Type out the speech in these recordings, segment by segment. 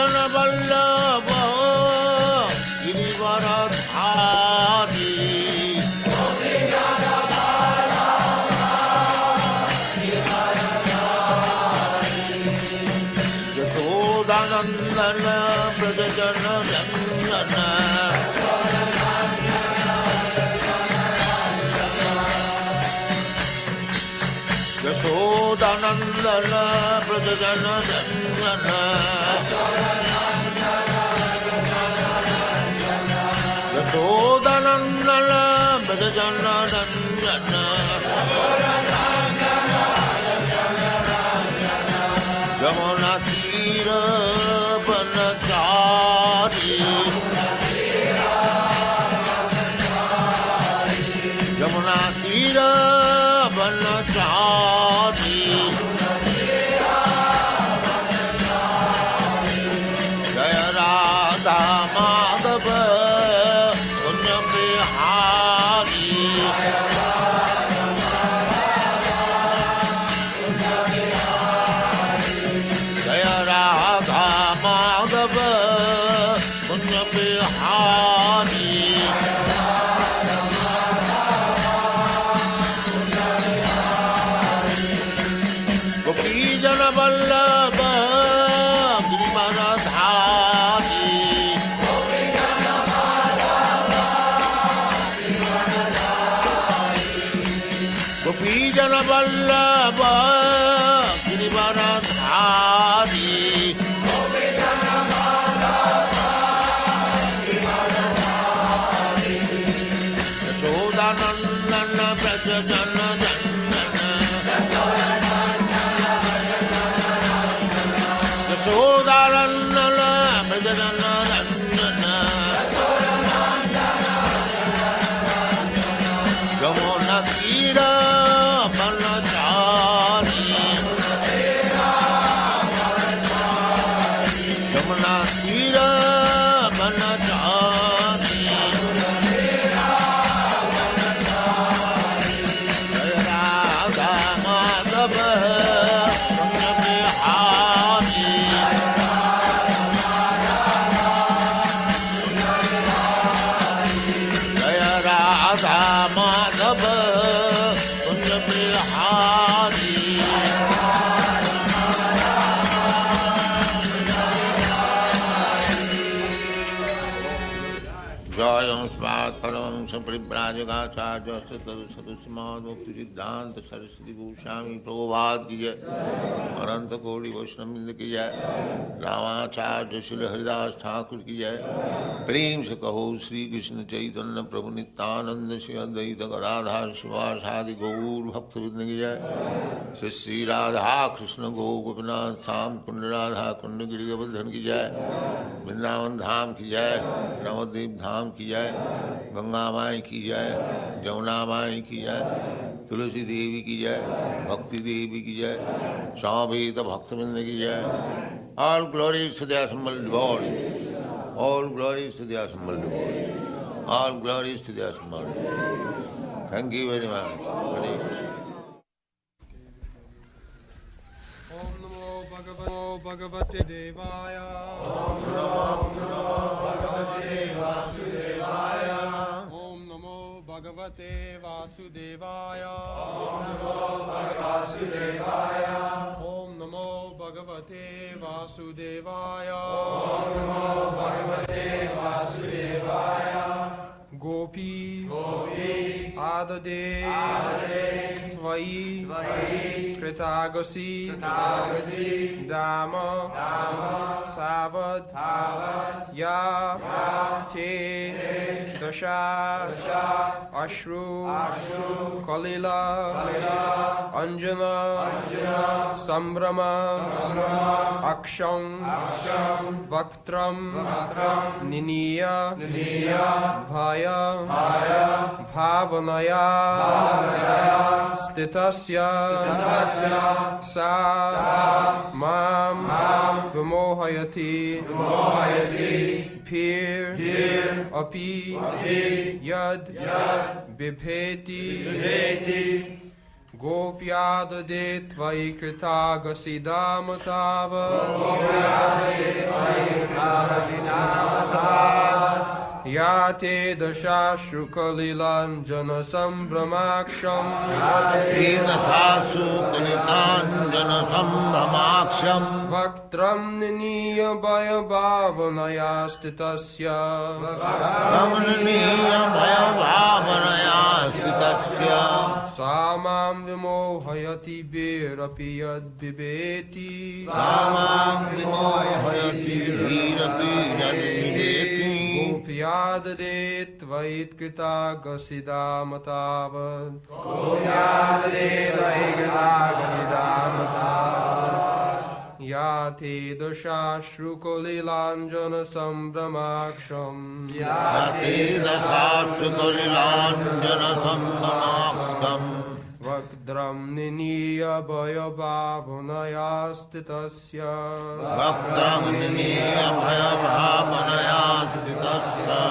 जन वल्लभ गिरिवरधारी यशोदानंदन ब्रज जन रंजन यशोदानंदन ब्रज जन रंजन यशोदानंदन ब्रज जन रंजन यमुना तीर बनचारी यमुना तीर बनचारी जय राधा माधव पुण्य बिहारी जय राधा माधव पुण्य बिहारी जन वल्लभ गिरिवरधारी गोपी जन वल्लभ गिरिवरधारी यशोदानंदन ब्रज जन यशोदानंदन ब्रज जन रंजन यमुना तीर बनचारी यमुना तीर बनचारी जय राधा माधव पुण्य बिहारी जय राधा माधव पुण्य बिहारी जय स्वाद परमहंस परिव्राजकाचार्य सदुस्माद्भक्ति सिद्धांत सरस्वती गोस्वामी प्रभुपाद की जय अनंत कोटि वैष्णववृंद की जय रामाचार्य श्री हरिदास ठाकुर की जय प्रेम से कहो श्री कृष्ण चैतन्य प्रभु नित्यानंद श्री अद्वैत गदाधर शिवासादि गौर भक्तवृंद की जय श्री श्री राधा कृष्ण गो गोपीनाथ श्याम कुंड राधा कुंड गिरि गोवर्धन की जय वृंदावन धाम की जय नवद्वीप धाम की जय गंगा माई की जय जमुना माई की जय तुलसी देवी की जय भक्ति देवी की जय समवेत भक्तवृंद की जय all glories to the assembled devotees all glories to the assembled devotees all glories to the assembled devotees thank you very much Hare Krishna Om Namo Bhagavate Devaya Om Namo Bhagavate Vasudevaya Om Namo Bhagavate Vasudevaya Om Namo Vasudevaya Om Namo Bhagavate Vasudevaya Om Namo Bhagavate Vasudevaya Gopi Adade Tvai Kritagasi Dama Tavad Ya Te Dasha Ashru Kalila Anjana Sambrama Aksham Vaktram Niniya Bhaya Bhavanaya Stitasya Sa Mam Vimohayati Pir Api Yad Bibheti Gopyadade Tvai Kritagasidamutava Yate Dashashru Kalilanjana Sambhamaksham Yate Dashashru Kalilanjana Sambhamaksham Vaktram Niniya Bhaya Bhavanaya Stitasya Vaktram Niniya Bhaya Bhavanaya Stitasya Samam Vimohayati Virapi Yad Viveti Samam Vimohayati Virapi Yad Viveti Gopyadade Tvait Krita Gasida Matavad Gopyadade Tvait Krita Gasida Matavad Yate Dashashru Kalilanjana Sambhamaksham Yate Dashashru Kalilanjana Sambhamaksham Vakdram Niniya Bhaya Bhavanaya Stitasya Vakdram Niniya Bhaya Bhavanaya Stitasya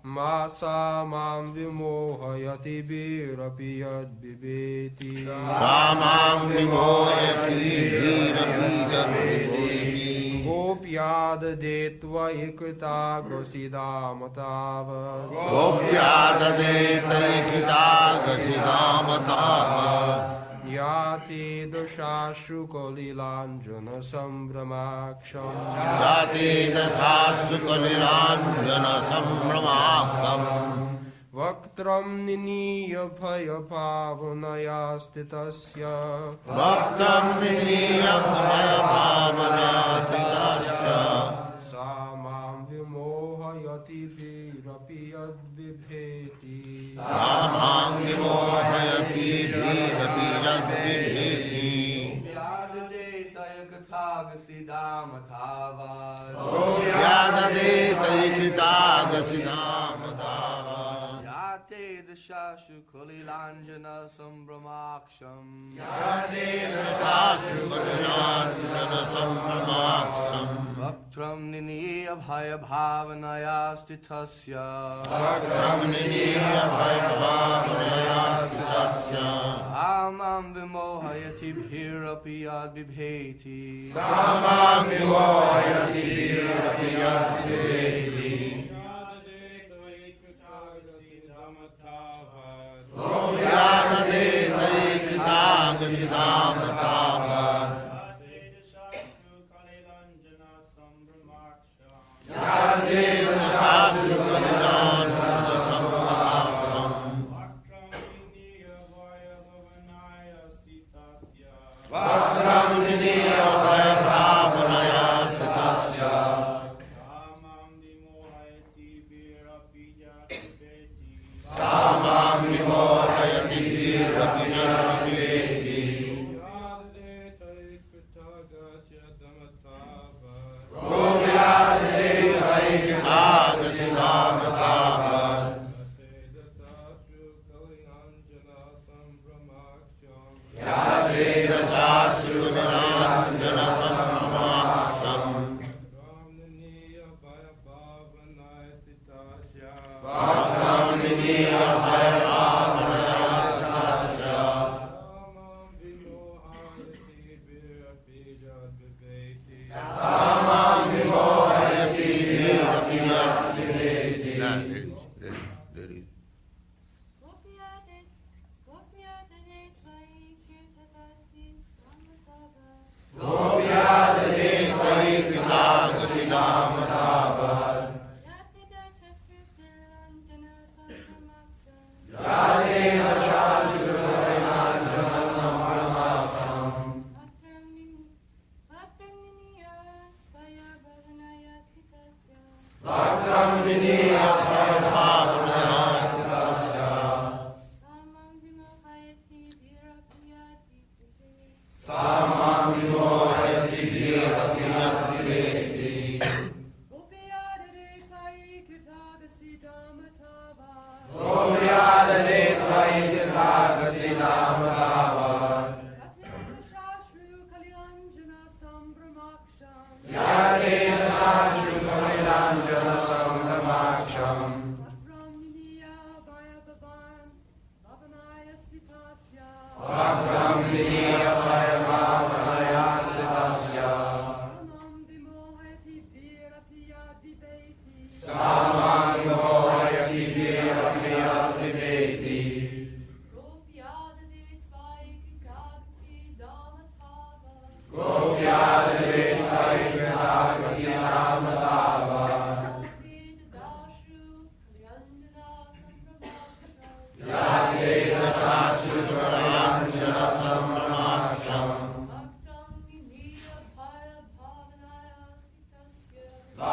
Masa Mam Vimohayati Virapi Yad Viveti Samam Vimohayati Virapi Yad Viveti Gopyadade Tvai Krita Gasida Matavad Gopyadade Tvai Krita Gasida Matavad Yate Dashashru Kalilanjana Sambhamaksham Yate Dashashru Kalilanjana Sambhamaksham Vaktram Niniya Bhaya Bhavanaya Stitasya Vaktam Niniya Bhaya Bhavanaya Stitasya Samam Vimohayati Virapi Yad Viveti Samam Vimohayati Virapi Yad Viveti Gopyadade Tvai Krita Gasida Matavad Yate Dashashru Kalilanjana Sambhamaksham Yate Dashashru Kalilanjana Sambhamaksham Vaktram Niniya Bhaya Bhavanaya Stitasya Vaktam Niniya Bhaya Bhavanaya Stitasya Samam Vimohayati Virapi Yad Viveti Samam Vimohayati Virapi Yad Viveti Gopyadade Tvai Krita Gasida Matavad Yate Dashashru Kalilanjana Sambhamaksham Vaktam Niniya Bhaya Bhavanaya Stitasya Samam Vimohayati Virapi Yad Viveti Gopyadade Tvai Krita Gasida Matavad Yate Dashashru Kalilanjana Sambhamaksham Vaktam Niniya Bhaya Bhavanaya Stitasya Samam Vimohayati Virapi Yad Viveti Gopyadade Tvai Krita Gasida Matavad Yate Dashashru Kalilanjana Sambhamaksham Vaktam Niniya Bhaya Bhavanaya Stitasya Samam Vimohayati Virapi Yad Viveti Gopyadade Tvai Krita Gasida Matavad Yate Dashashru Kalilanjana Sambhamaksham Vaktam Niniya Bhaya Bhavanaya Stitasya Samam Vimohayati Virapi Yad Viveti No,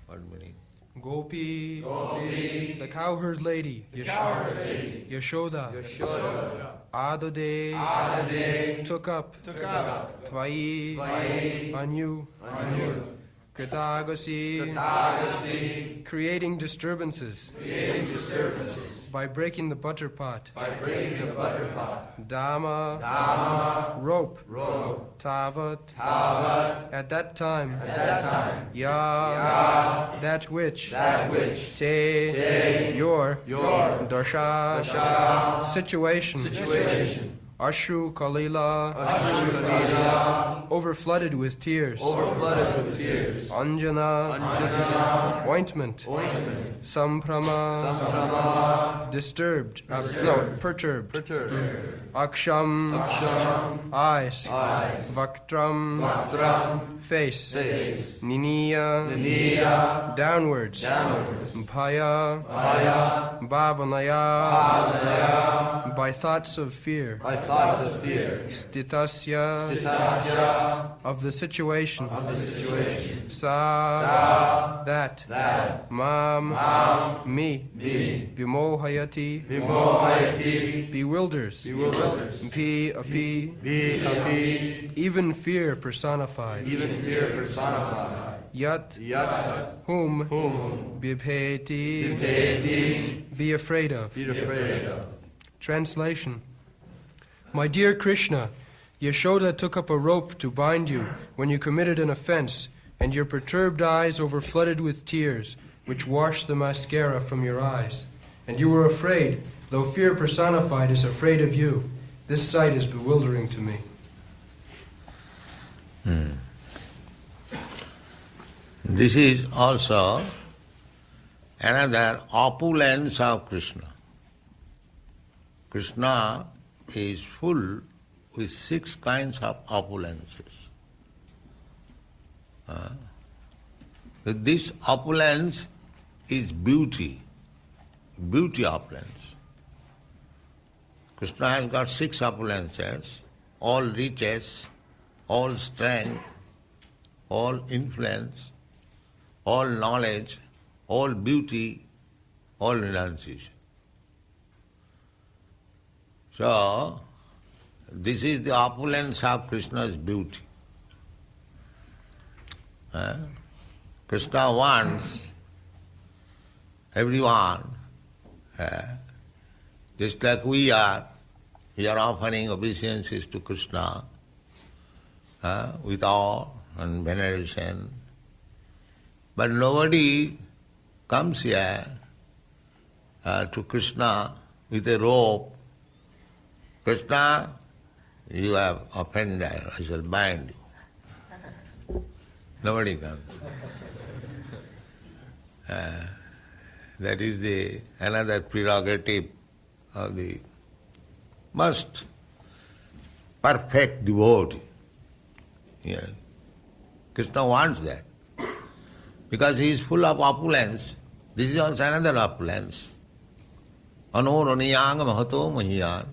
what meaning? Gopi, the cowherd lady, Yashoda, Adode, took up, Tvai, Anu, Kritagasi, creating disturbances, by breaking the butter pot, Dama, rope, Tavat, at that time, Ya, that which, Te, your, Darsha, situation, Ashru Kalila, overflooded with tears, Anjana, ointment, Samprama, disturbed, perturbed, Aksham, eyes, Vaktram, face, Niniya, downwards, Bhaya, Bhavanaya, by thoughts of fear, Stitasya, of the situation, Sa, that, Mam, me, Vimohayati, bewilders, Pi, even fear personified, Yat, whom, Bibheti, be afraid of. Translation. My dear Krishna, Yashoda took up a rope to bind you when you committed an offense, and your perturbed eyes overflooded with tears, which washed the mascara from your eyes. And you were afraid, though fear personified is afraid of you. This sight is bewildering to me. This is also another opulence of Krishna. Krishna is full with 6 kinds of opulences. This opulence is beauty opulence. Krishna has got 6 opulences, all riches, all strength, all influence, all knowledge, all beauty, all renunciation. So, this is the opulence of Krishna's beauty. Krishna wants everyone, just like we are offering obeisances to Krishna with awe and veneration. But nobody comes here to Krishna with a rope. Krishna, you have offended, I shall bind you. Nobody comes. That is another prerogative of the most perfect devotee. Yeah. Krishna wants that. Because he is full of opulence. This is also another opulence. Anoraniyang mahato mahiyan.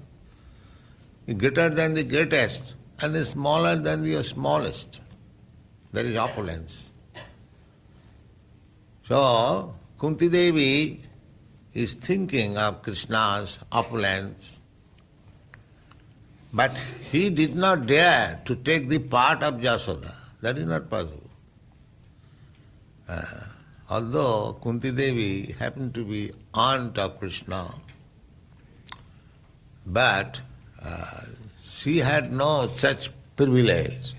Greater than the greatest and the smaller than the smallest. There is opulence. So, Kunti Devi is thinking of Krishna's opulence, but he did not dare to take the part of Jasoda. That is not possible. Although Kunti Devi happened to be aunt of Krishna, but she had no such privilege.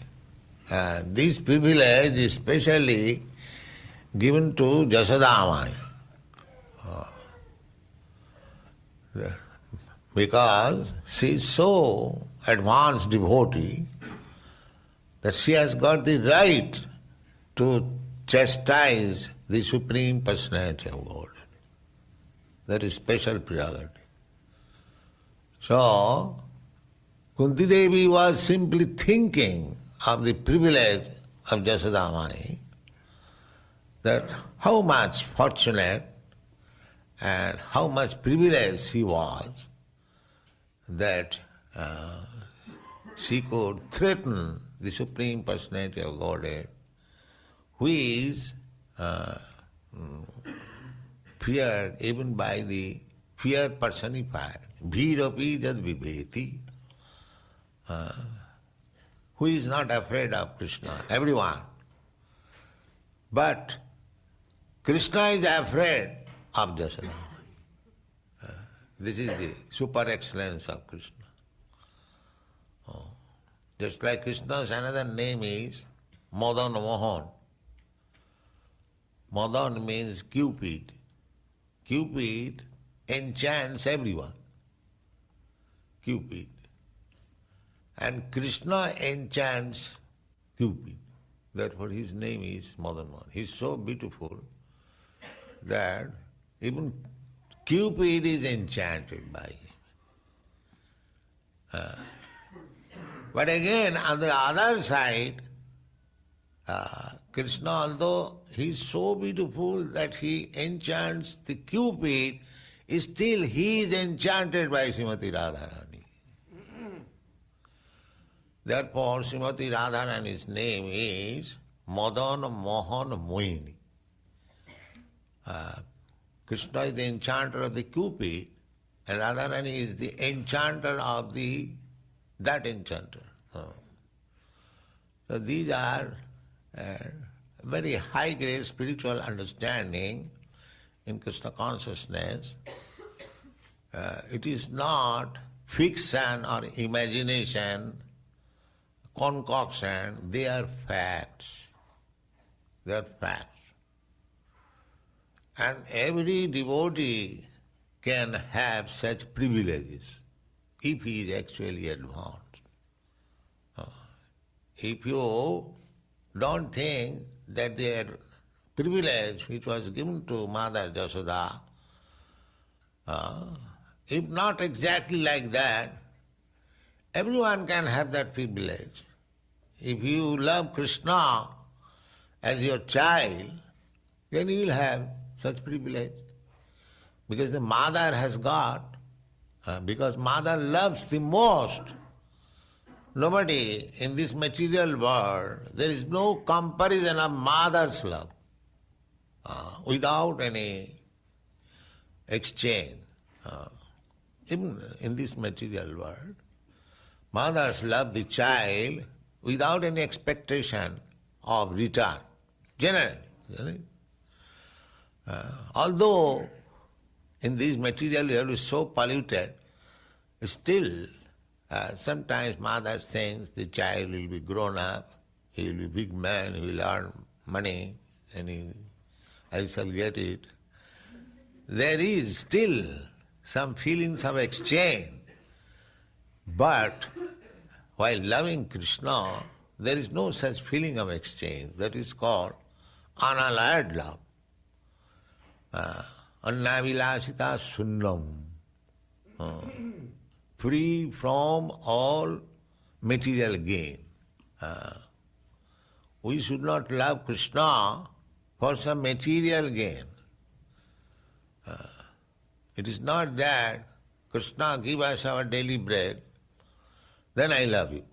This privilege is specially given to Jasodamaya. Because she is so advanced devotee that she has got the right to chastise the Supreme Personality of God. That is special prerogative. So, Kunti Devi was simply thinking of the privilege of Jasodamaya, that how much fortunate and how much privileged she was that she could threaten the Supreme Personality of Godhead, who is feared even by the fear personified, Bhirapi jad vibheti, who is not afraid of Krishna, everyone. But Krishna is afraid of Jasoda. This is the super excellence of Krishna. Just like Krishna's another name is Madan Mohan. Madan means Cupid. Cupid enchants everyone. Cupid. And Krishna enchants Cupid. Therefore his name is Madan Mohan. He is so beautiful that even Cupid is enchanted by him. But again, on the other side, Krishna, although he is so beautiful that he enchants the Cupid, still he is enchanted by Srimati Radharani. Therefore, Srimati Radharani's name is Madan Mohan Mohini. Krishna is the enchanter of the Cupid, and Radharani is the enchanter of that enchanter. So these are very high-grade spiritual understanding in Krishna consciousness. It is not fiction or imagination, concoction, they are facts. They are facts. And every devotee can have such privileges if he is actually advanced. If you don't think that their privilege which was given to Mother Jasoda, if not exactly like that, everyone can have that privilege. If you love Krishna as your child, then you will have such privilege. Because the mother has got, because mother loves the most. Nobody in this material world, there is no comparison of mother's love without any exchange. Even in this material world, mothers love the child without any expectation of return, generally. Although in this material world is so polluted, still sometimes mother thinks the child will be grown up, he will be a big man, he will earn money, and I shall get it. There is still some feelings of exchange, but while loving Krishna, there is no such feeling of exchange. That is called analyzed love. Annavilasita sunnam. Free from all material gain. We should not love Krishna for some material gain. It is not that Krishna give us our daily bread, then I love you.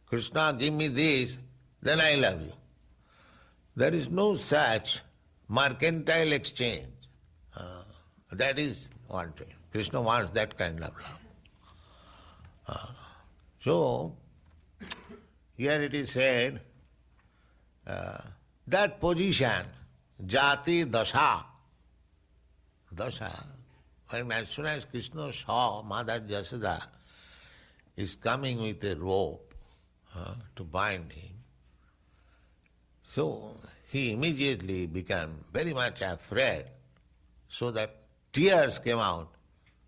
Krishna give me this, then I love you. There is no such mercantile exchange. That is wanted. Krishna wants that kind of love. So, here it is said, that position, jati dasha, when as soon as Krishna saw Mother Jasoda is coming with a rope to bind him, so he immediately became very much afraid, so that tears came out.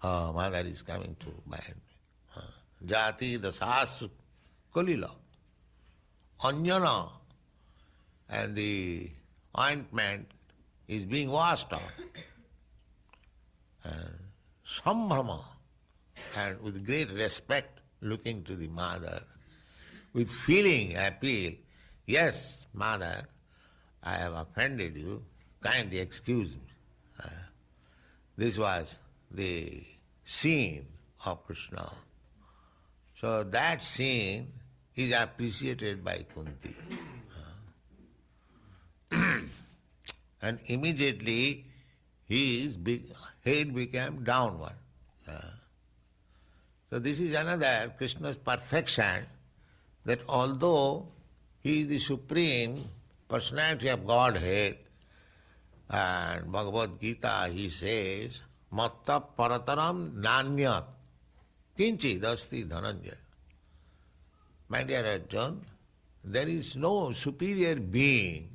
Oh, Mother is coming to bind me. Jati dasas kulila. Anjana, and the ointment is being washed off. And sambhrama, and with great respect looking to the mother, with feeling appeal, yes, Mother, I have offended you, kindly excuse me. This was the scene of Krishna. So that scene is appreciated by Kunti. And immediately his head became downward. So this is another Krishna's perfection, that although he is the supreme personality of Godhead, and Bhagavad Gita he says, Matta parataram nanyat kinchid asti dhananjaya. My dear Arjun, there is no superior being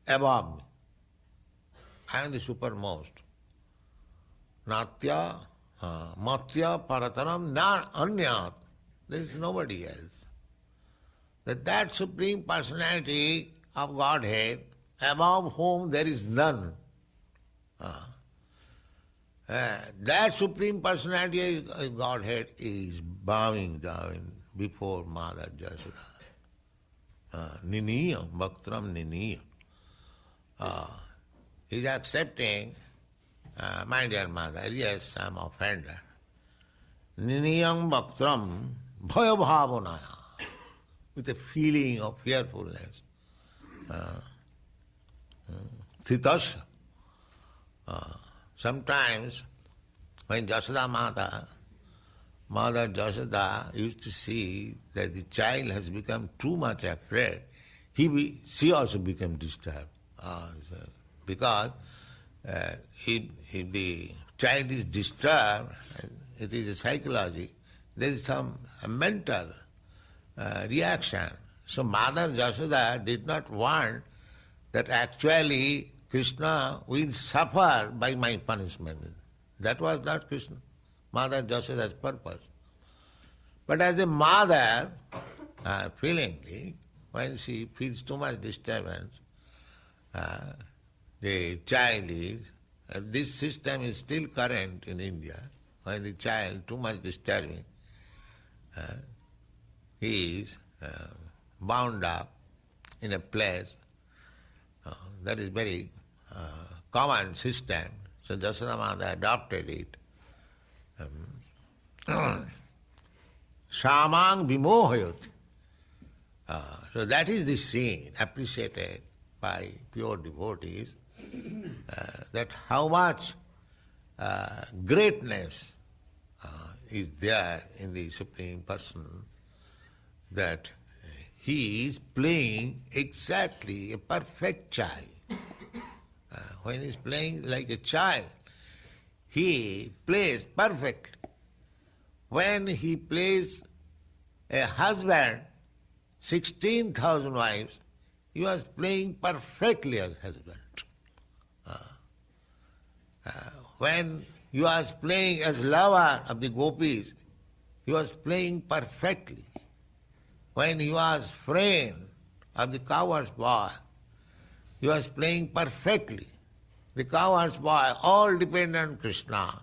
above me. I am the supermost. Natya, matya parataram na anyat. There is nobody else. That supreme personality of Godhead, above whom there is none. That supreme personality of Godhead is bowing down before Mother Jashoda. Niniyam, bhaktram niniyam. He is accepting, my dear mother, yes, I am offended. Niniyam bhaktram bhaya bhavanaya, with a feeling of fearfulness. Thitasya. Sometimes when Jashoda Mother Jashoda used to see that the child has become too much afraid, she also became disturbed. Because if the child is disturbed, it is a psychology, there is some mental reaction. So Mother Jashoda did not want that actually Krishna will suffer by my punishment. That was not Krishna, Mother Jashoda's purpose. But as a mother, feelingly, when she feels too much disturbance, the child is, this system is still current in India, when the child too much disturbing, he is bound up in a place. That is very common system. So Jashoda Mother adopted it. Samang vimohayati. So that is the scene appreciated by pure devotees, that how much greatness is there in the Supreme Person, that he is playing exactly a perfect child. When he is playing like a child, he plays perfectly. When he plays a husband, 16,000 wives, he was playing perfectly as husband. When he was playing as lover of the gopis, he was playing perfectly. When he was friend of the cowherd's boy, he was playing perfectly. The cowherd's boy all depended on Krishna.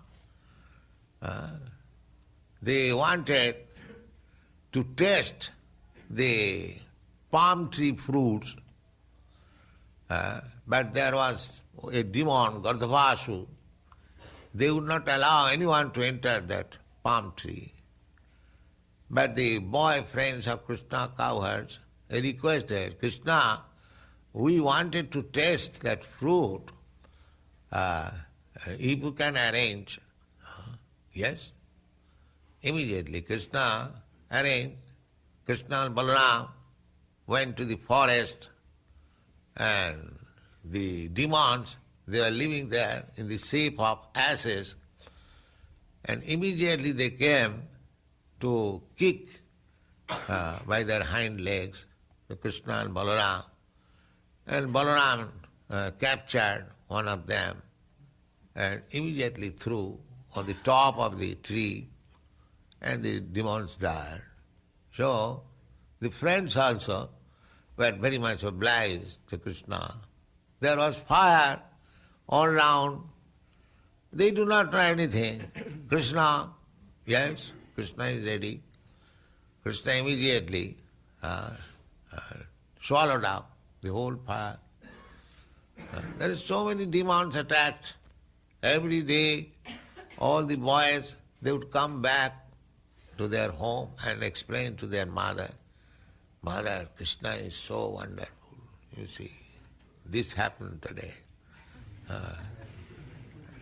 They wanted to taste the palm tree fruits, but there was a demon, Gardhavasu. They would not allow anyone to enter that palm tree. But the boy friends of Krishna cowherds, they requested, Krishna, we wanted to taste that fruit. If you can arrange. Yes? Immediately Krishna arranged. Krishna and Balaram went to the forest, and the demons, they were living there in the shape of asses, and immediately they came to kick by their hind legs to Krishna and Balaram. And Balaram captured one of them and immediately threw on the top of the tree, and the demons died. So the friends also were very much obliged to Krishna. There was fire all around. They do not know anything. Krishna, yes, Krishna is ready. Krishna immediately swallowed up the whole fire. There are so many demons attacked. Every day, all the boys, they would come back to their home and explain to their mother, Mother, Krishna is so wonderful. You see, this happened today.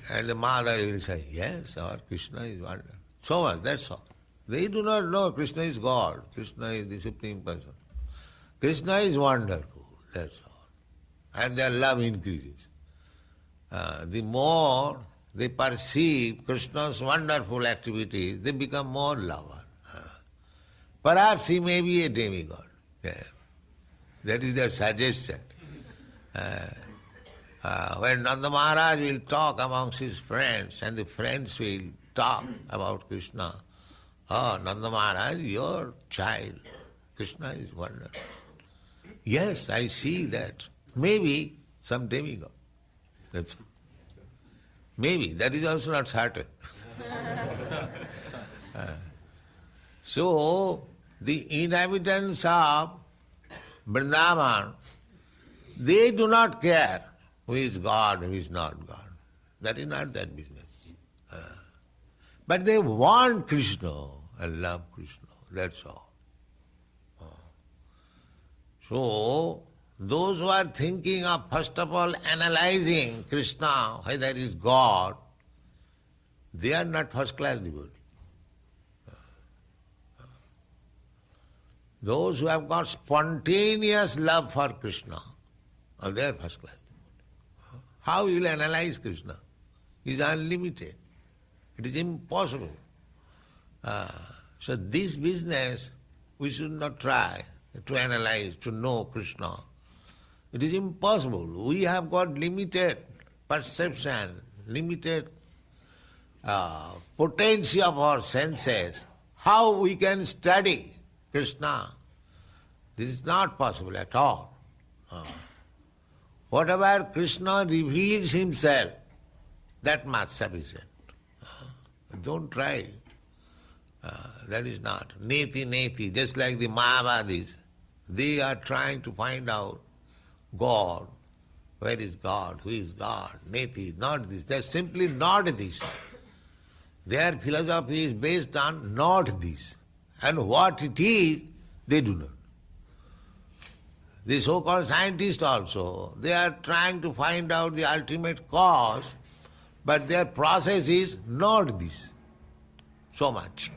And the mother will say, yes, our Krishna is wonderful. So much, that's all. They do not know Krishna is God. Krishna is the Supreme Person. Krishna is wonderful, that's all. And their love increases. The more they perceive Krishna's wonderful activities, they become more lover. Perhaps he may be a demigod. Yeah. That is their suggestion. When Nanda Maharaj will talk amongst his friends and the friends will talk about Krishna, oh, Nanda Maharaj, your child, Krishna is wonderful. Yes, I see that. Maybe some demigod. That's all. Maybe, that is also not certain. So, the inhabitants of Vrindavan, they do not care who is God, who is not God. That is not their business. But they want Krishna and love Krishna, that's all. So, those who are thinking of, first of all, analyzing Krishna, whether he is God, they are not first-class devotees. Those who have got spontaneous love for Krishna, they are first-class devotees. How you will analyze Krishna? He is unlimited. It is impossible. So this business, we should not try to analyze, to know Krishna. It is impossible. We have got limited perception, limited potency of our senses. How we can study Krishna? This is not possible at all. Whatever Krishna reveals himself, that much sufficient. Don't try. That is not. Neti, neti, just like the Mayavadis, they are trying to find out God. Where is God? Who is God? Neti, not this. They are simply not this. Their philosophy is based on not this. And what it is, they do not. The so-called scientists also, they are trying to find out the ultimate cause, but their process is not this. So much.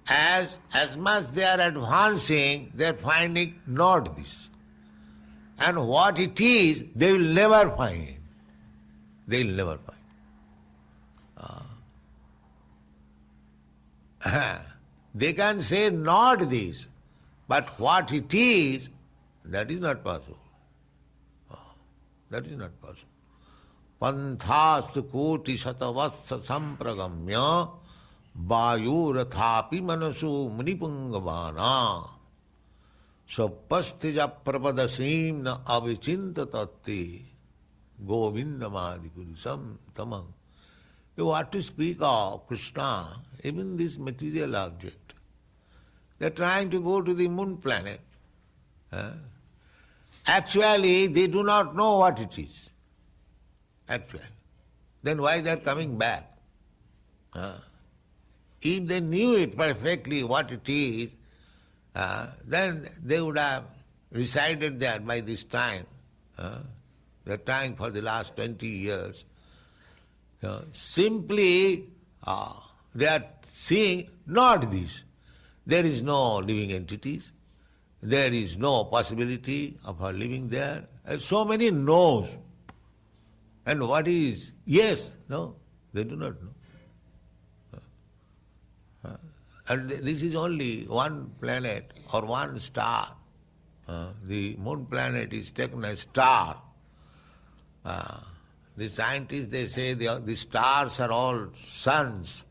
As much they are advancing, they are finding not this. And what it is, they will never find. They will never find. They can say not this, but what it is, that is not possible. That is not possible. Panthastu koti satavassa sampragamya vayurathapi manasu munipungavana sapastija prapadasim na avichinta tatti govindamadi purusam tamam. You want to speak of Krishna, even this material object. They are trying to go to the moon planet. Actually, they do not know what it is. Actually. Then why they are coming back? If they knew it perfectly what it is, then they would have resided there by this time. They are trying for the last 20 years. Simply, they are seeing not this. There is no living entities. There is no possibility of her living there. So many no's. And what is yes? No, they do not know. And this is only one planet or one star. The moon planet is taken as star. The scientists, they say the stars are all suns.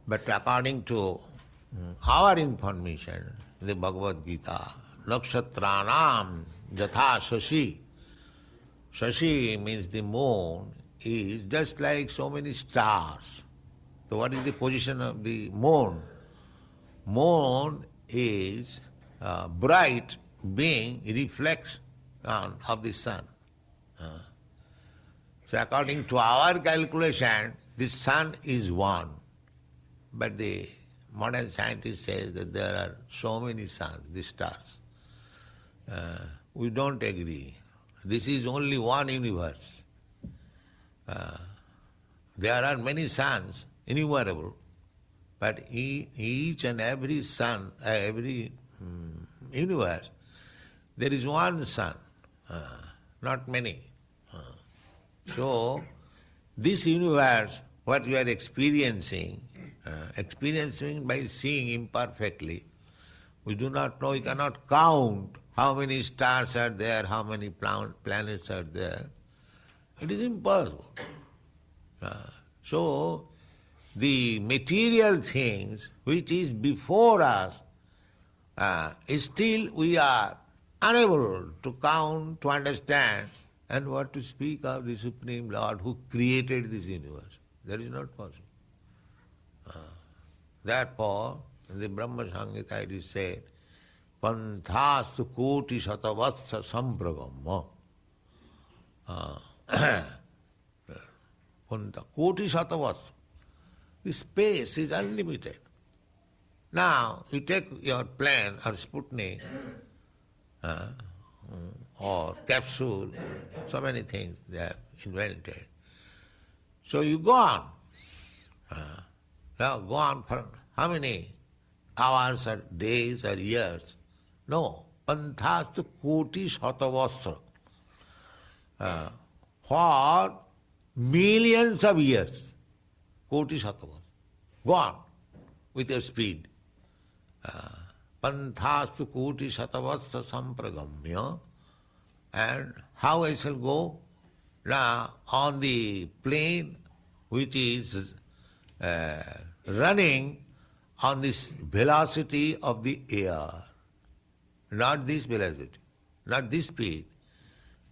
But according to our information, the Bhagavad Gita, Nakshatranam Jatha Shashi. Shashi means the moon is just like so many stars. So what is the position of the moon? Moon is bright being, reflects of the sun. So according to our calculation, the sun is one. But the modern scientist says that there are so many suns, the stars. We don't agree. This is only one universe. There are many suns, innumerable, but each and every sun, every universe, there is one sun, not many. So, this universe, what we are experiencing by seeing imperfectly, we do not know, we cannot count how many stars are there, how many planets are there. It is impossible. So, the material things which is before us, still we are unable to count, to understand, and what to speak of the Supreme Lord who created this universe. That is not possible. Therefore, in the Brahma Samhita it is said, Panthastu koti satavatsa sampragamma. Koti satavatsa. The space is unlimited. Now, you take your plane or Sputnik, or capsule, so many things they have invented. So you go on. Now go on for how many hours or days or years? No. Panthastu koti shatavasra. For millions of years. Koti shatavasra. Go on with your speed. Panthastu koti shatavasra sampragamya. And how I shall go? Now, on the plane which is running on this velocity of the air, not this velocity, not this speed,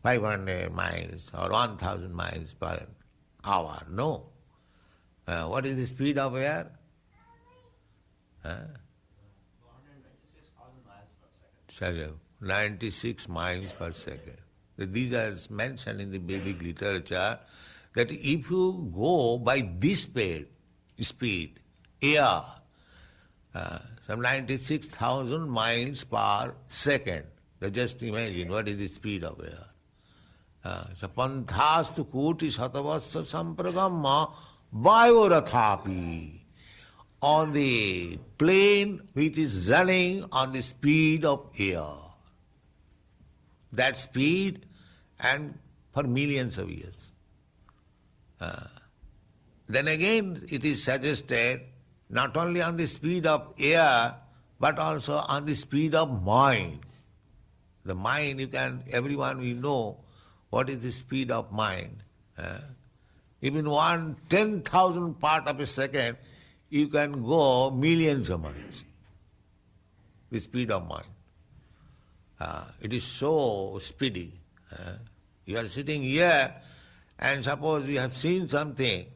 500 miles or 1,000 miles per hour, no. What is the speed of air? 96 miles per second. These are mentioned in the Vedic literature that if you go by this speed, air, some 96,000 miles per second, just imagine what is the speed of air. So panthastu koti satavasya sampragamma vayorathapi. On the plane which is running on the speed of air. That speed and for millions of years. Then again it is suggested not only on the speed of air but also on the speed of mind. The mind, everyone will know what is the speed of mind. Even 1/10,000th part of a second you can go millions of miles. The speed of mind. It is so speedy. You are sitting here and suppose you have seen something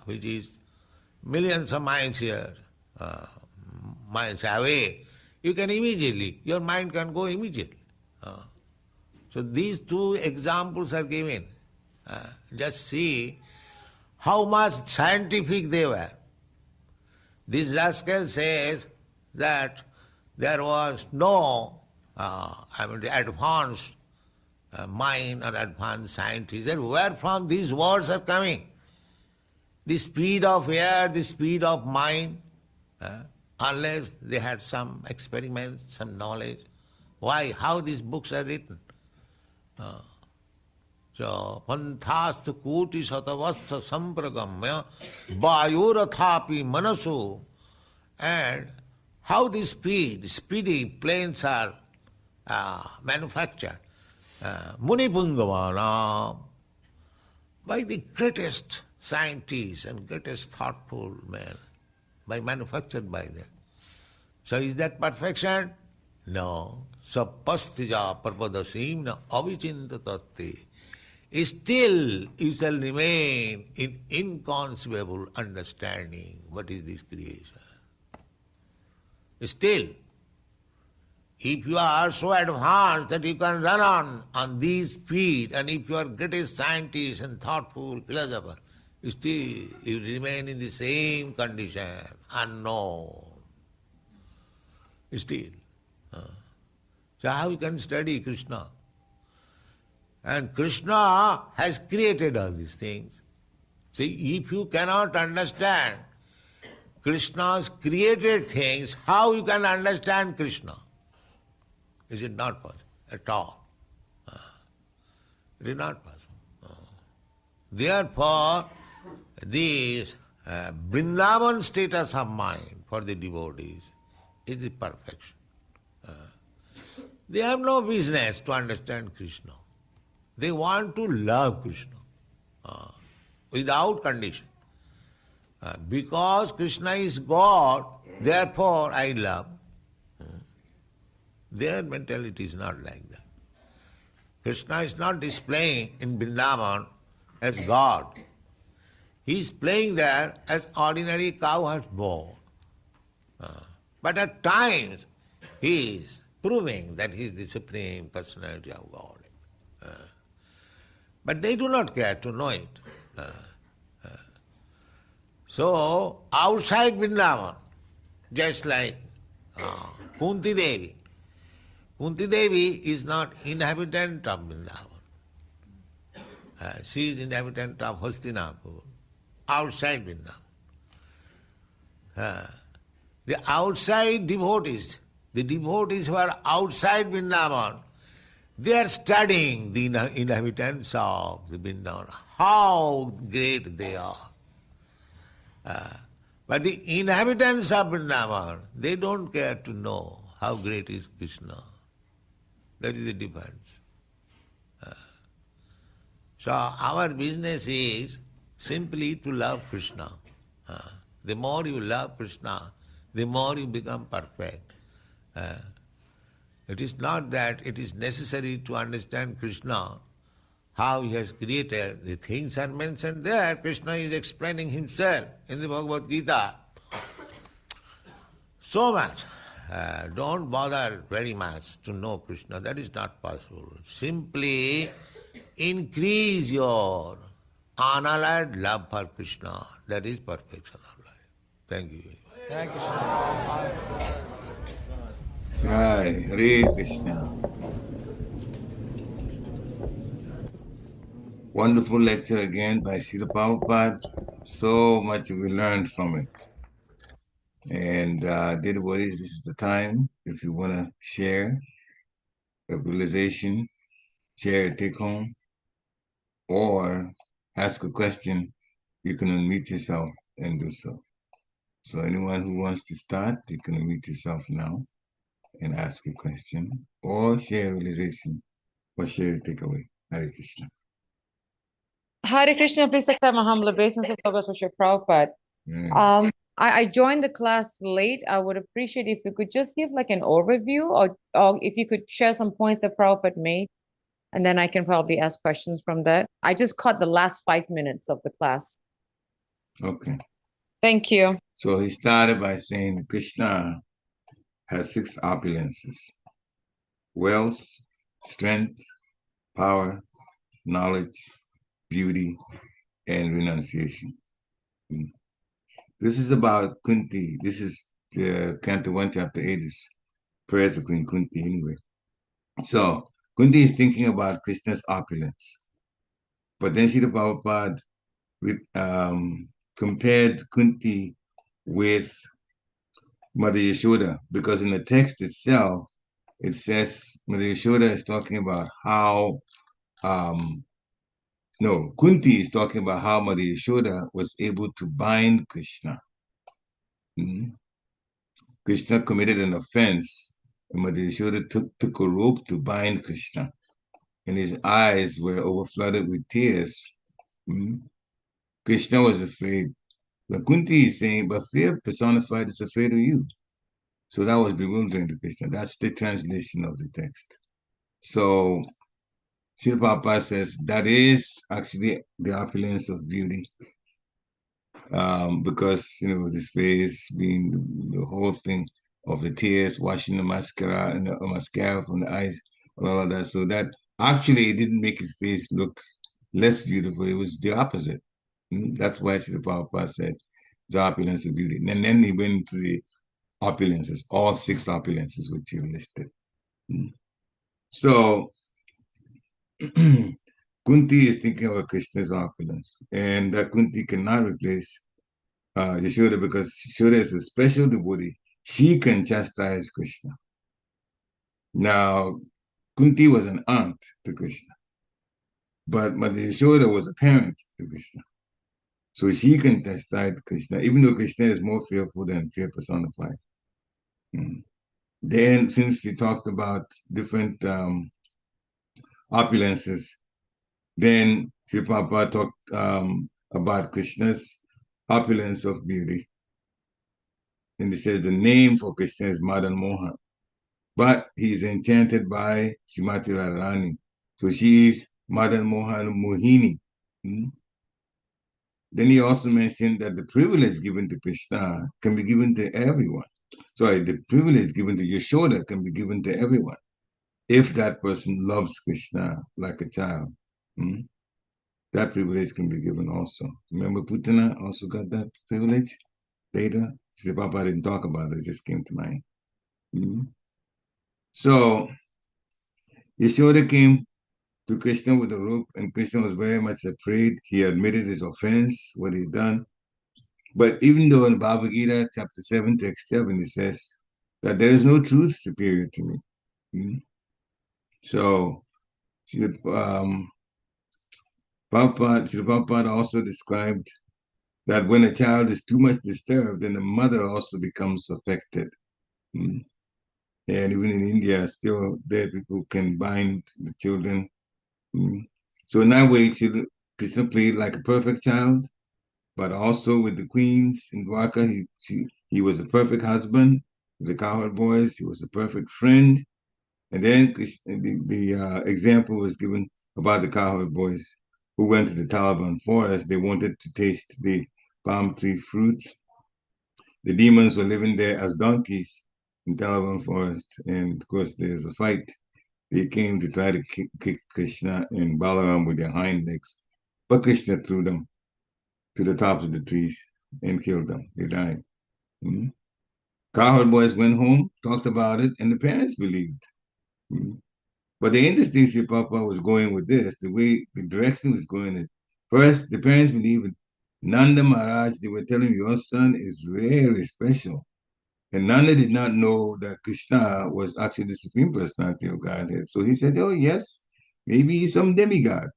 which is millions of miles here, miles away, you can immediately, your mind can go immediately. So these two examples are given. Just see how much scientific they were. This rascal says that there was no advanced mind or advanced scientists. Where from these words are coming? The speed of air, the speed of mind, unless they had some experiments, some knowledge. Why? How these books are written? So, panthastu koti satavasya sampragamya vayorathapi manasu. And how the speedy planes are manufactured. Munipungavana, by the greatest scientists and greatest thoughtful men, manufactured by them. So is that perfection? No. Sapastija parvadasim na avichintatatti. Still you shall remain in inconceivable understanding what is this creation. Still, If you are so advanced that you can run on these feet, and if you are greatest scientist and thoughtful philosopher, still you remain in the same condition, unknown. Still. So how you can study Krishna? And Krishna has created all these things. See, if you cannot understand Krishna's created things, how you can understand Krishna? Is it not possible at all? It is not possible. Therefore, this Vrindavan status of mind for the devotees is the perfection. They have no business to understand Krishna. They want to love Krishna without condition. Because Krishna is God, therefore I love. Their mentality is not like that. Krishna is not displaying in Vrindavan as God. He is playing there as ordinary cowherd boy. But at times he is proving that he is the Supreme Personality of God. But they do not care to know it. So, outside Vrindavan, just like Kunti Devi. Kunti Devi is not inhabitant of Vrindavan. She is inhabitant of Hastinapur, outside Vrindavan. The outside devotees, the devotees who are outside Vrindavan, they are studying the inhabitants of the Vrindavan, how great they are. But the inhabitants of Vrindavan, they don't care to know how great is Krishna. That is the difference. So our business is simply to love Krishna. The more you love Krishna, the more you become perfect. It is not that it is necessary to understand Krishna, how he has created. The things are mentioned there. Krishna is explaining himself in the Bhagavad Gita. So much. Don't bother very much to know Krishna. That is not possible. Simply increase your unalloyed love for Krishna. That is perfection of life. Thank you. Thank you, Srila. Hi, Hare Krishna. Wonderful lecture again by Srila Prabhupada. So much we learned from it. And dear devotees, this is the time. If you want to share a realization, share a take home, or ask a question, you can unmute yourself and do so. So anyone who wants to start, you can unmute yourself now and ask a question, or share a realization, or share a takeaway. Hare Krishna. Hare Krishna, please accept my humble obeisance and service with your Prabhupada. Yeah. I joined the class late. I would appreciate if you could just give like an overview, or if you could share some points that Prabhupada made, and then I can probably ask questions from that. I just caught the last 5 minutes of the class. Okay. Thank you. So he started by saying Krishna has 6 opulences: wealth, strength, power, knowledge, beauty, and renunciation. This is about Kunti. This is the Canto 1, Chapter 8 is prayers of Queen Kunti anyway. So Kunti is thinking about Krishna's opulence. But then Srila Prabhupada compared Kunti with Mother Yashoda, because in the text itself, it says Mother Yashoda is talking about how, Kunti is talking about how Mother Yashoda was able to bind Krishna. Krishna committed an offense, and Mother Yashoda took a rope to bind Krishna, and his eyes were overflooded with tears. Krishna was afraid. But Kunti is saying, but fear personified is afraid of you. So that was bewildering to Krishna. That's the translation of the text. So Srila Prabhupada says that is actually the opulence of beauty. Because, this face being the whole thing. of the tears, washing the mascara and the mascara from the eyes, and all of that. So that actually didn't make his face look less beautiful. It was the opposite. That's why Srila Prabhupada said the opulence of beauty. And then he went to the opulences, all 6 opulences which you listed. So Kunti is thinking about Krishna's opulence, and that Kunti cannot replace Yashoda because Yashoda is a special devotee. She can chastise Krishna. Now, Kunti was an aunt to Krishna, but Mother Yashoda was a parent to Krishna. So she can chastise Krishna, even though Krishna is more fearful than fear personified. Then, since he talked about different opulences, then Sri Prabhupada talked about Krishna's opulence of beauty. And he says the name for Krishna is Madan Mohan. But he's enchanted by Srimati Radharani. So she is Madan Mohan Mohini. Then he also mentioned that the privilege given to Krishna can be given to everyone. Sorry, the privilege given to Yashoda can be given to everyone if that person loves Krishna like a child. That privilege can be given also. Remember, Putana also got that privilege later? Sri Prabhupada didn't talk about it, it just came to mind. So, Yashoda came to Krishna with a rope, and Krishna was very much afraid. He admitted his offense, what he'd done. But even though in Bhagavad Gita, chapter 7, text 7, it says that there is no truth superior to me. So, Prabhupada also described that when a child is too much disturbed, then the mother also becomes affected. And even in India, still there people can bind the children. So in that way, Krishna played like a perfect child, but also with the queens in Dwarka, he was a perfect husband. With the cowherd boys, he was a perfect friend. And then the example was given about the cowherd boys who went to the Taliban forest. They wanted to taste the palm tree fruits. The demons were living there as donkeys in Taliban forest. And of course, there's a fight. They came to try to kick Krishna and Balaram with their hind legs. But Krishna threw them to the tops of the trees and killed them. They died. Cowherd boys went home, talked about it, and the parents believed. But the interesting thing Papa was going with this, the direction was going is, first, the parents believed Nanda Maharaj, they were telling him, your son is very special. And Nanda did not know that Krishna was actually the Supreme Personality of Godhead. So he said, oh, yes, maybe he's some demigod.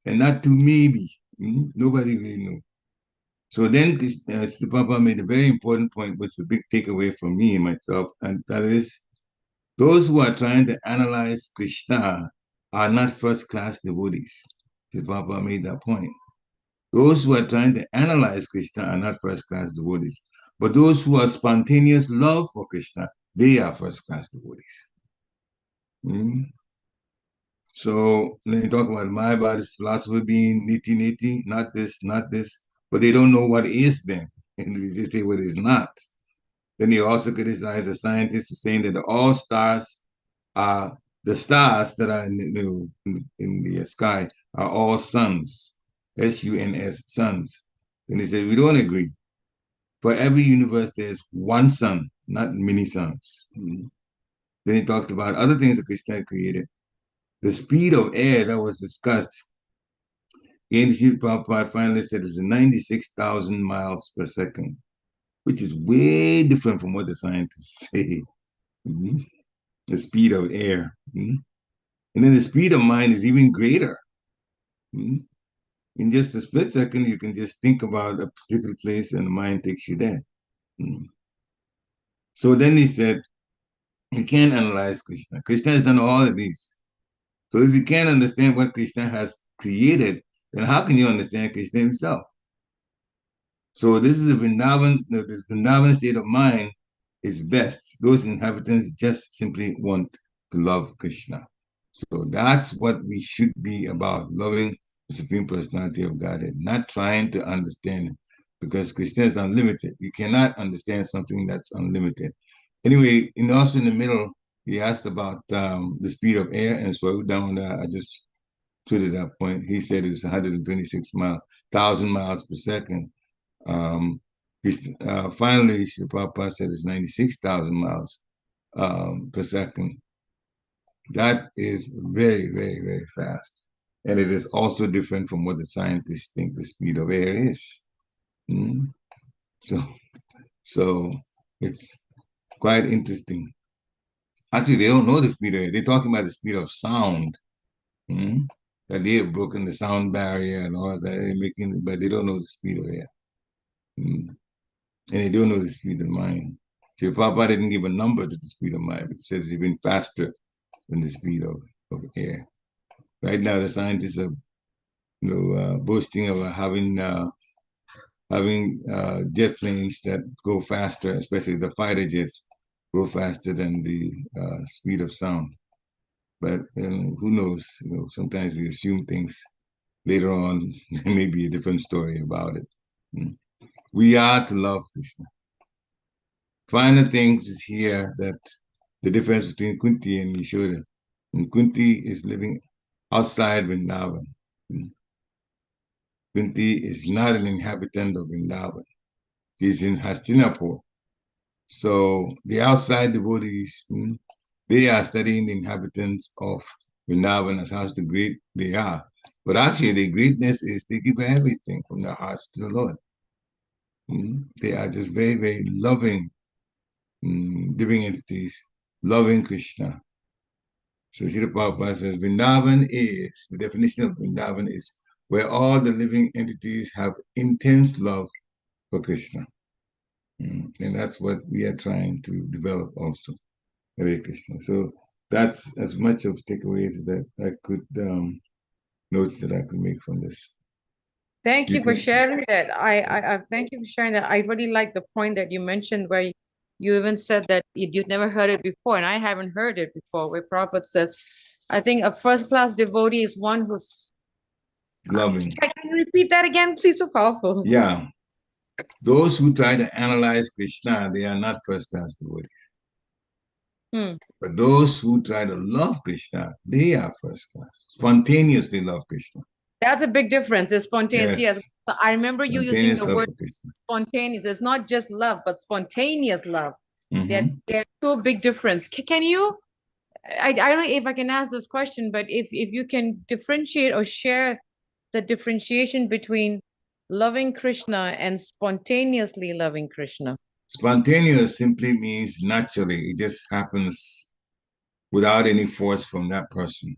And not to maybe. Nobody really knew. So then Papa made a very important point, which is a big takeaway for me and myself, and that is, those who are trying to analyze Krishna are not first-class devotees. Papa made that point. Those who are trying to analyze Krishna are not first-class devotees. But those who are spontaneous love for Krishna, they are first-class devotees. So then they talk about my body's philosophy being niti, not this, but they don't know what is then. And they just say what is not. Then they also criticize the scientists saying that all stars are the stars that are in the sky are all suns, S-U-N-S, suns. Then they say we don't agree. For every universe, there's one sun, not many suns. Then he talked about other things that Krishna created. The speed of air that was discussed, Srila Prabhupada finally said it was 96,000 miles per second, which is way different from what the scientists say. The speed of air. And then the speed of mind is even greater. In just a split second, you can just think about a particular place and the mind takes you there. So then he said, you can't analyze Krishna. Krishna has done all of these. So if you can't understand what Krishna has created, then how can you understand Krishna himself? So this is the Vrindavan state of mind is best. Those inhabitants just simply want to love Krishna. So that's what we should be about, loving the Supreme Personality of Godhead, not trying to understand it, because Krishna is unlimited. You cannot understand something that's unlimited. Anyway, and also in the middle, he asked about the speed of air, and so down there, I just put it that point. He said it was 1,000 miles per second. Finally, Srila Prabhupada said it's 96,000 miles per second. That is very, very, very fast. And it is also different from what the scientists think the speed of air is. Mm. So it's quite interesting. Actually, they don't know the speed of air. They're talking about the speed of sound. Mm. That they have broken the sound barrier and all that. They're making, but they don't know the speed of air. Mm. And they don't know the speed of mind. So Papa didn't give a number to the speed of mind, but it says it's even faster than the speed of air. Right now, the scientists are boasting of having jet planes that go faster, especially the fighter jets, go faster than the speed of sound. But who knows? Sometimes they assume things. Later on, there may be a different story about it. We are to love Krishna. Final things is here that the difference between Kunti and Yashoda. And Kunti is living outside Vrindavan. Kunti is not an inhabitant of Vrindavan. He's in Hastinapur. So the outside devotees, they are studying the inhabitants of Vrindavan as how great they are. But actually, the greatness is they give everything from their hearts to the Lord. They are just very, very loving living entities, loving Krishna. So Srila Prabhupada says, Vrindavan is, the definition of Vrindavan is where all the living entities have intense love for Krishna. And that's what we are trying to develop also, Hare Krishna. So that's as much of takeaways that I could, notes that I could make from this. Thank you for sharing that. I thank you for sharing that. I really like the point that you mentioned where you even said that you'd never heard it before, and I haven't heard it before, where Prabhupada says, I think a first-class devotee is one who's loving. Can you repeat that again, please? So powerful. Yeah. Those who try to analyze Krishna, they are not first-class devotees. But those who try to love Krishna, they are first class. Spontaneously love Krishna. That's a big difference. It's spontaneous. Yes. I remember you using the word spontaneous. It's not just love, but spontaneous love. There's two big difference. Can you? I don't know if I can ask this question, but if you can differentiate or share the differentiation between loving Krishna and spontaneously loving Krishna. Spontaneous simply means naturally. It just happens without any force from that person.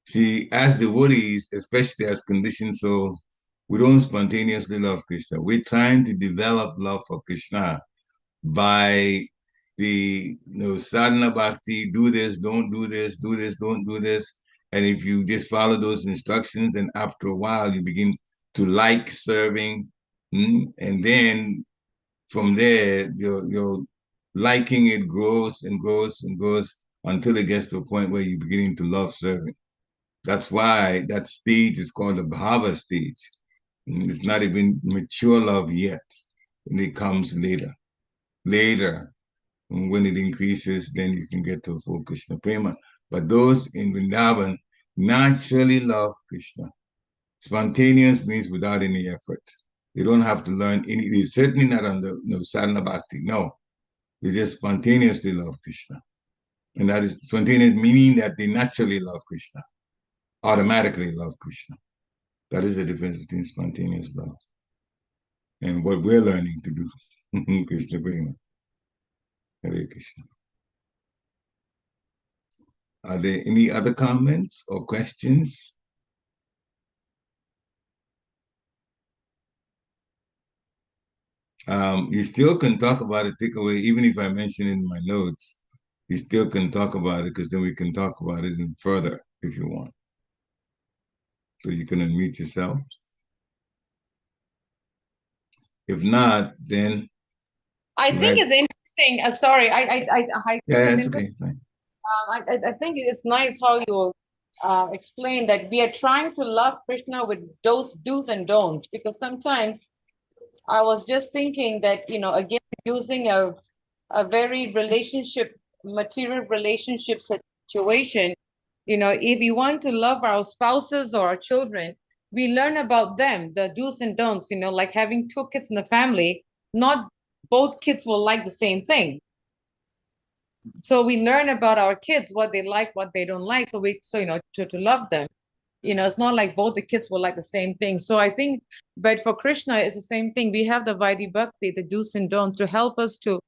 See, as devotees, especially as conditioned souls, we don't spontaneously love Krishna. We're trying to develop love for Krishna by the sadhana bhakti, do this, don't do this, do this, don't do this. And if you just follow those instructions, then after a while, you begin to like serving. And then from there, your liking it grows and grows and grows until it gets to a point where you're beginning to love serving. That's why that stage is called the bhava stage. It's not even mature love yet. And it comes later. Later, when it increases, then you can get to full Krishna prema. But those in Vrindavan naturally love Krishna. Spontaneous means without any effort. They don't have to learn any, they're certainly not on the sadhana bhakti. No. They just spontaneously love Krishna. And that is spontaneous, meaning that they naturally love Krishna, automatically love Krishna. That is the difference between spontaneous love and what we're learning to do. Krishna prema. Hare Krishna. Are there any other comments or questions? You still can talk about it, take away, even if I mention it in my notes, you still can talk about it because then we can talk about it further if you want. So you can unmute yourself. If not, then I think it's interesting. Sorry, yeah, it's okay. Fine. I think it's nice how you explain that we are trying to love Krishna with those do's and don'ts, because sometimes I was just thinking that, again, using a a very material relationship situation. If we want to love our spouses or our children, we learn about them, the do's and don'ts, like having two kids in the family, not both kids will like the same thing. So we learn about our kids, what they like, what they don't like. To love them, it's not like both the kids will like the same thing. So I think, but for Krishna, it's the same thing. We have the Vaidhi Bhakti, the do's and don'ts, to help us to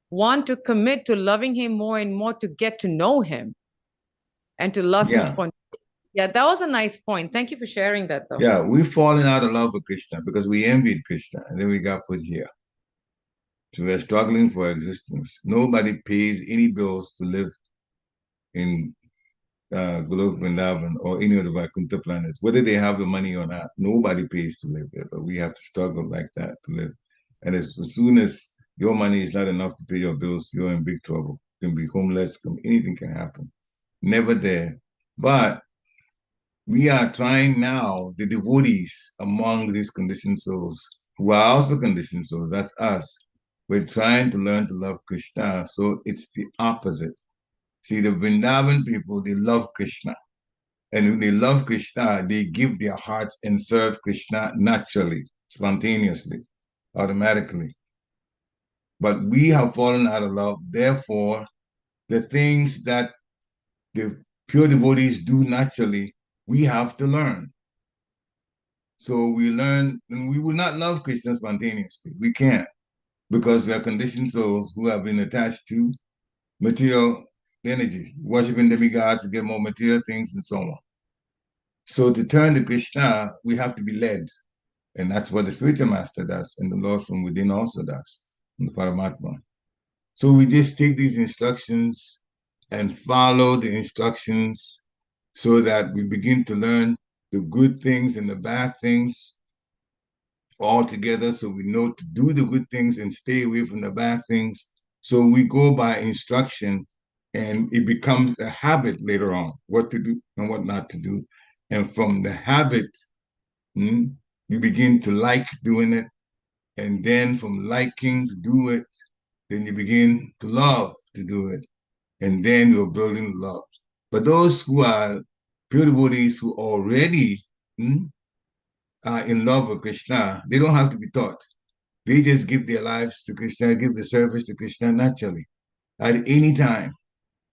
want to commit to loving him more and more, to get to know him and to love him Yeah. spontaneously. Yeah, that was a nice point. Thank you for sharing that, though. Yeah, we've fallen out of love with Krishna because we envied Krishna and then we got put here. So we're struggling for existence. Nobody pays any bills to live in Golok Vrindavan or any of the Vaikuntha planets, whether they have the money or not. Nobody pays to live there, but we have to struggle like that to live. And as soon as your money is not enough to pay your bills, you're in big trouble. You can be homeless, anything can happen. Never there. But we are trying now, the devotees among these conditioned souls, who are also conditioned souls, that's us. We're trying to learn to love Krishna. So it's the opposite. See, the Vrindavan people, they love Krishna. And when they love Krishna, they give their hearts and serve Krishna naturally, spontaneously, automatically. But we have fallen out of love. Therefore, the things that the pure devotees do naturally, we have to learn. So we learn, and we will not love Krishna spontaneously. We can't, because we are conditioned souls who have been attached to material energy, worshiping demigods to get more material things and so on. So to turn to Krishna, we have to be led. And that's what the spiritual master does, and the Lord from within also does, and the Paramatma. So we just take these instructions and follow the instructions so that we begin to learn the good things and the bad things all together, so we know to do the good things and stay away from the bad things. So we go by instruction, and it becomes a habit later on, what to do and what not to do. And from the habit, you begin to like doing it. And then from liking to do it, then you begin to love to do it. And then you're building love. But those who are pure devotees who already are in love with Krishna, they don't have to be taught. They just give their lives to Krishna, give the service to Krishna naturally, at any time.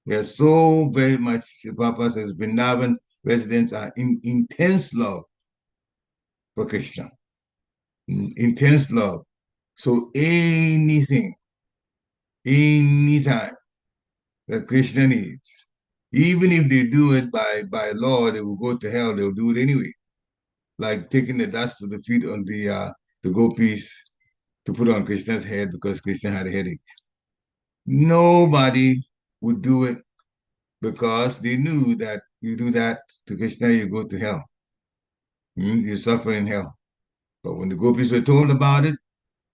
They are so very much, Papa says, Vrindavan residents are in intense love for Krishna. Intense love. So anything, anytime that Krishna needs, even if they do it by law, they will go to hell, they'll do it anyway. Like taking the dust of the feet on the gopis to put on Krishna's head because Krishna had a headache. Nobody would do it because they knew that you do that to Krishna, you go to hell. You suffer in hell. But when the gopis were told about it,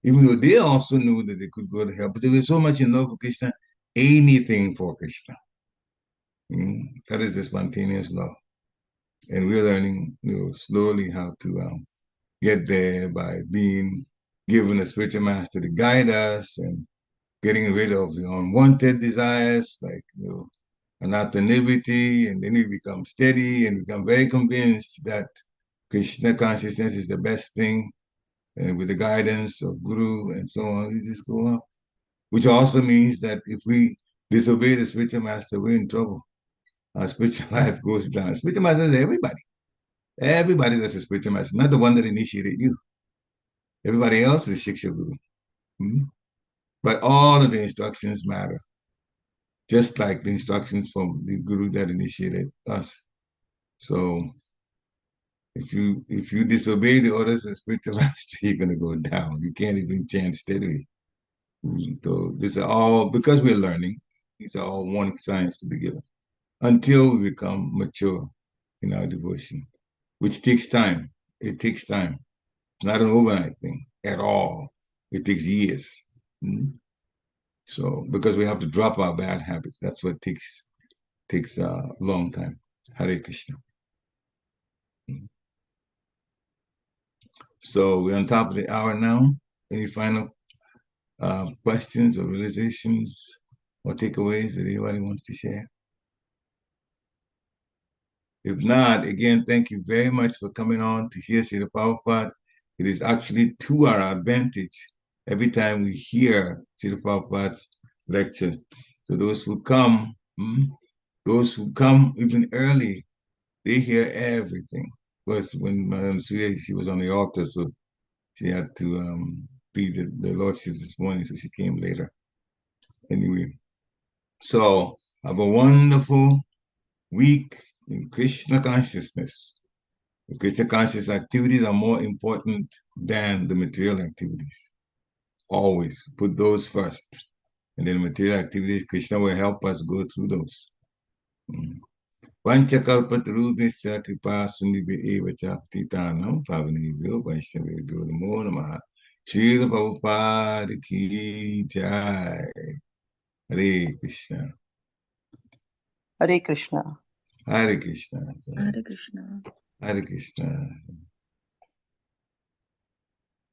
even though they also knew that they could go to hell, but they were so much in love with Krishna, anything for Krishna. That is the spontaneous love. And we're learning, slowly how to get there by being given a spiritual master to guide us and getting rid of the unwanted desires, like anathanivity, and then we become steady and become very convinced that Krishna consciousness is the best thing, and with the guidance of Guru and so on, we just go up. Which also means that if we disobey the spiritual master, we're in trouble. Our spiritual life goes down. Spiritual master is everybody. Everybody that's a spiritual master, not the one that initiated you. Everybody else is Shiksha Guru. But all of the instructions matter, just like the instructions from the Guru that initiated us. So if you disobey the orders of spiritual master, you're going to go down. You can't even chant steadily. So these are all, because we're learning, these are all warning signs to be given until we become mature in our devotion, which takes time. It takes time. It's not an overnight thing at all. It takes years. So because we have to drop our bad habits, that's what takes a long time. Hare Krishna. So we're on top of the hour now. Any final questions or realizations or takeaways that anybody wants to share? If not, again, thank you very much for coming on to hear Srila Prabhupada. It is actually to our advantage every time we hear Srila Prabhupada's lecture. So those who come even early, they hear everything. Of course, when Madam Suya, she was on the altar, so she had to be the Lordship this morning, so she came later. Anyway, so have a wonderful week in Krishna consciousness. The Krishna conscious activities are more important than the material activities. Always put those first. And then material activities, Krishna will help us go through those. Panchakalpatarubhisya kripa sundibhi eva chaptitanam pavanebhyo vaishnavebhyo namo namaha. Srila Prabhupada ki jai. Hare Krishna. Hare Krishna. Hare Krishna. Hare Krishna. Hare Krishna.